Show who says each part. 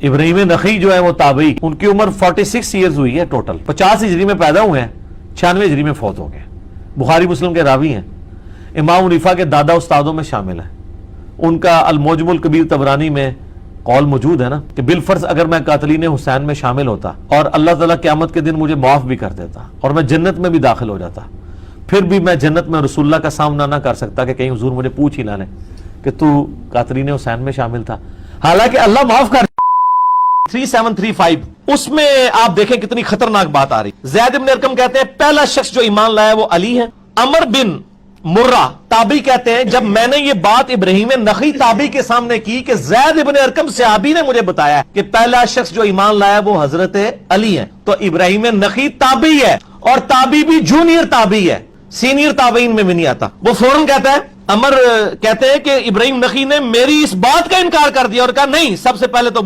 Speaker 1: ابراہیم نخی جو ہے وہ تابعی، ان کی عمر 46 ایئرز ہوئی ہے ٹوٹل. 50 ہجری میں پیدا ہوئے ہیں، 96 ہجری میں فوت ہو گئے. بخاری مسلم کے راوی ہیں. امام حنیفہ کے دادا استادوں میں شامل ہیں. ان کا المعجم الکبیر طبرانی میں قول موجود ہے نا کہ بالفرض اگر میں قاتلین حسین میں شامل ہوتا اور اللہ تعالیٰ قیامت کے دن مجھے معاف بھی کر دیتا اور میں جنت میں بھی داخل ہو جاتا، پھر بھی میں جنت میں رسول اللہ کا سامنا نہ کر سکتا کہ کہیں حضور مجھے پوچھ ہی نہ لیں کہ تو قاتلین حسین میں شامل تھا. حالانکہ اللہ معاف کر. 3735 اس میں آپ دیکھیں کتنی خطرناک بات آ رہی. زید بن ارقم کہتے ہیں پہلا شخص جو ایمان لایا وہ علی ہے. عمر بن مرہ تابعی کہتے ہیں جب میں نے یہ بات ابراہیم نخی تابعی کے سامنے کی کہ زید بن ارقم صحابی نے مجھے بتایا کہ پہلا شخص جو ایمان لایا وہ حضرت علی ہے، تو ابراہیم نخی تابعی ہے اور تابعی بھی جونیئر تابعی ہے، سینئر تابعین میں بھی نہیں آتا. وہ فوراً کہتا ہے، عمر کہتے ہیں کہ ابراہیم نخی نے میری اس بات کا انکار کر دیا اور کہا نہیں، سب سے پہلے تو